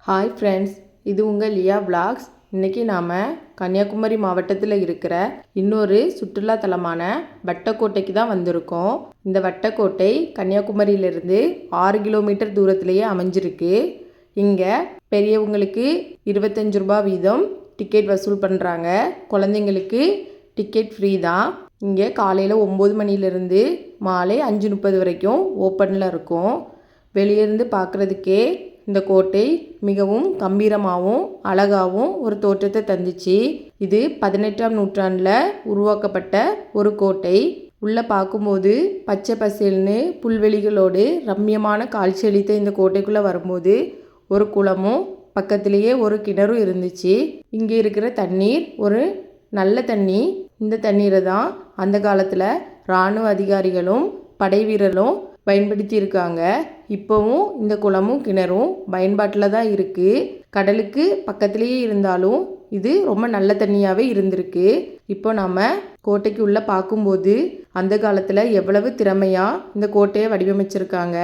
Hi friends, இது உங்கள் லியா vlogs. இன்றைக்கி நாம் கன்னியாகுமரி மாவட்டத்தில் இருக்கிற இன்னொரு சுற்றுலா தலமான வட்டக்கோட்டைக்கு தான் வந்திருக்கோம். இந்த வட்டக்கோட்டை கன்னியாகுமரியிலிருந்து 6 கிலோமீட்டர் தூரத்திலேயே அமைஞ்சிருக்கு. இங்கே பெரியவங்களுக்கு 25 ரூபா வீதம் டிக்கெட் வசூல் பண்ணுறாங்க. குழந்தைங்களுக்கு டிக்கெட் ஃப்ரீ தான். இங்கே காலையில் 9 மணிலேருந்து மாலை 5:30 வரைக்கும் ஓப்பனில் இருக்கும். வெளியிருந்து பார்க்குறதுக்கே இந்த கோட்டை மிகவும் கம்பீரமாகவும் அழகாகவும் ஒரு தோற்றத்தை தந்துச்சு. இது 18ஆம் நூற்றாண்டில் உருவாக்கப்பட்ட ஒரு கோட்டை. உள்ளே பார்க்கும்போது பச்சை பசேல்னு புல்வெளிகளோடு ரம்மியமான காட்சியளித்த இந்த கோட்டைக்குள்ளே வரும்போது ஒரு குளமும் பக்கத்திலேயே ஒரு கிணறும் இருந்துச்சு. இங்கே இருக்கிற தண்ணீர் ஒரு நல்ல தண்ணி. இந்த தண்ணீரை தான் அந்த காலத்தில் இராணுவ அதிகாரிகளும் படை வீரர்களும் பயன்படுத்தி இருக்காங்க. இப்போவும் இந்த குளமும் கிணறும் பயன்பாட்டில் தான் இருக்குது. கடலுக்கு பக்கத்துலேயே இருந்தாலும் இது ரொம்ப நல்ல தண்ணியாகவே இருந்திருக்கு. இப்போ நம்ம கோட்டைக்கு உள்ளே பார்க்கும்போது அந்த காலத்தில் எவ்வளவு திறமையாக இந்த கோட்டையை வடிவமைச்சிருக்காங்க.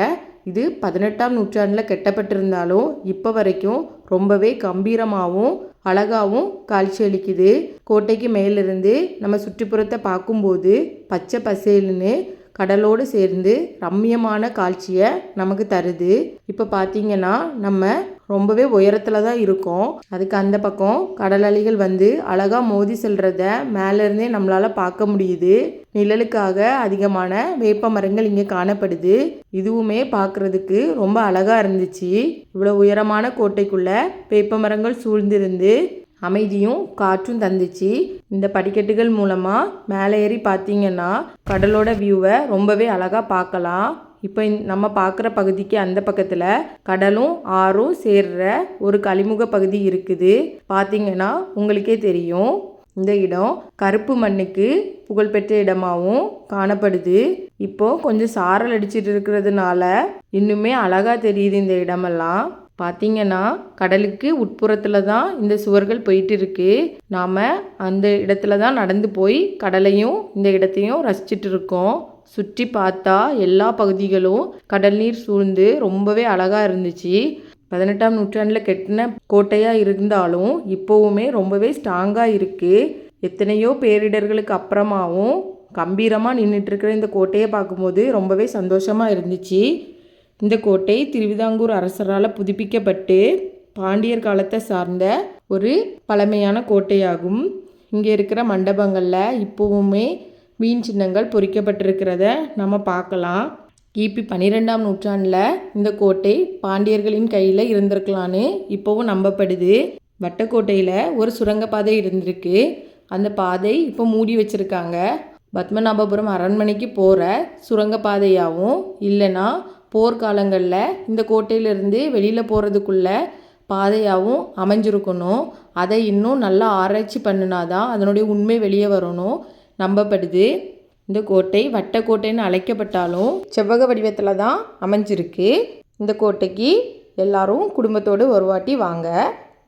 இது 18ஆம் நூற்றாண்டில் கட்டப்பட்டிருந்தாலும் இப்போ வரைக்கும் ரொம்பவே கம்பீரமாகவும் அழகாகவும் காட்சியளிக்குது. கோட்டைக்கு மேலிருந்து நம்ம சுற்றுப்புறத்தை பார்க்கும்போது பச்சை பசேல்னு கடலோடு சேர்ந்து ரம்மியமான காட்சியை நமக்கு தருது. இப்போ பார்த்தீங்கன்னா நம்ம ரொம்பவே உயரத்தில் தான் இருக்கோம். அதுக்கு அந்த பக்கம் கடல் அலைகள் வந்து அழகாக மோதி செல்றத மேலேருந்தே நம்மளால் பார்க்க முடியுது. நிழலுக்காக அதிகமான வேப்ப மரங்கள் இங்கே காணப்படுது. இதுவுமே பார்க்குறதுக்கு ரொம்ப அழகாக இருந்துச்சு. இவ்வளோ உயரமான கோட்டைக்குள்ளே வேப்ப மரங்கள் சூழ்ந்திருந்து அமைதியும் காற்றும் தந்துச்சு. இந்த படிக்கட்டுகள் மூலமாக மேலே ஏறி பார்த்தீங்கன்னா கடலோட வியூவை ரொம்பவே அழகாக பார்க்கலாம். இப்போ நம்ம பார்க்குற பகுதிக்கு அந்த பக்கத்தில் கடலும் ஆறும் சேர்ற ஒரு கழிமுக பகுதி இருக்குது. பார்த்தீங்கன்னா உங்களுக்கே தெரியும். இந்த இடம் கருப்பு மண்ணுக்கு புகழ்பெற்ற இடமாகவும் காணப்படுது. இப்போ கொஞ்சம் சாரல் அடிச்சிட்டு இருக்கிறதுனால இன்னுமே அழகாக தெரியுது இந்த இடமெல்லாம். பார்த்தீங்கன்னா கடலுக்கு உட்புறத்தில் தான் இந்த சுவர்கள் போயிட்டு இருக்கு. நாம் அந்த இடத்துல தான் நடந்து போய் கடலையும் இந்த இடத்தையும் ரசிச்சுட்டு இருக்கோம். சுற்றி பார்த்தா எல்லா பகுதிகளும் கடல் நீர் சூழ்ந்து ரொம்பவே அழகாக இருந்துச்சு. 18ஆம் நூற்றாண்டில் கட்டின கோட்டையாக இருந்தாலும் இப்போவுமே ரொம்பவே ஸ்ட்ராங்காக இருக்குது. எத்தனையோ பேரிடர்களுக்கு அப்புறமாவும் கம்பீரமாக நின்றுட்டு இருக்கிற இந்த கோட்டையை பார்க்கும்போது ரொம்பவே சந்தோஷமாக இருந்துச்சு. இந்த கோட்டை திருவிதாங்கூர் அரசரால் புதுப்பிக்கப்பட்டு பாண்டியர் காலத்தை சார்ந்த ஒரு பழமையான கோட்டையாகும். இங்கே இருக்கிற மண்டபங்களில் இப்போவுமே மீன் சின்னங்கள் பொறிக்கப்பட்டிருக்கிறத நம்ம பார்க்கலாம். கிபி 12ஆம் நூற்றாண்டில் இந்த கோட்டை பாண்டியர்களின் கையில் இருந்திருக்கலான்னு இப்போவும் நம்பப்படுது. வட்டக்கோட்டையில் ஒரு சுரங்கப்பாதை இருந்திருக்கு. அந்த பாதை இப்போ மூடி வச்சுருக்காங்க. பத்மநாபபுரம் அரண்மனைக்கு போகிற சுரங்கப்பாதையாகவும் இல்லைன்னா போர்க்காலங்களில் இந்த கோட்டையிலேருந்து வெளியில் போகிறதுக்குள்ள பாதையாகவும் அமைஞ்சிருக்கணும். அதை இன்னும் நல்லா ஆராய்ச்சி பண்ணினாதான் அதனுடைய உண்மை வெளியே வரணும் நம்பப்படுது. இந்த கோட்டை வட்டக்கோட்டைன்னு அழைக்கப்பட்டாலும் செவ்வக வடிவத்தில் தான் அமைஞ்சிருக்கு. இந்த கோட்டைக்கு எல்லாரும் குடும்பத்தோடு ஒரு வாட்டி வாங்க.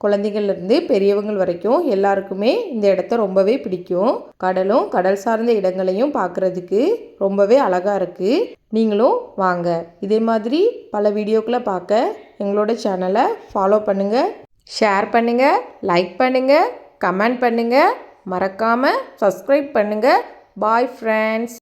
குழந்தைகள்லேருந்து பெரியவங்கள் வரைக்கும் எல்லாருக்குமே இந்த இடத்த ரொம்பவே பிடிக்கும். கடலும் கடல் சார்ந்த இடங்களையும் பார்க்குறதுக்கு ரொம்பவே அழகாக இருக்குது. நீங்களும் வாங்க. இதே மாதிரி பல வீடியோக்களை பார்க்க எங்களோட சேனலை ஃபாலோ பண்ணுங்கள், ஷேர் பண்ணுங்கள், லைக் பண்ணுங்கள், கமெண்ட் பண்ணுங்கள், மறக்காமல் சப்ஸ்கிரைப் பண்ணுங்கள். Bye friends.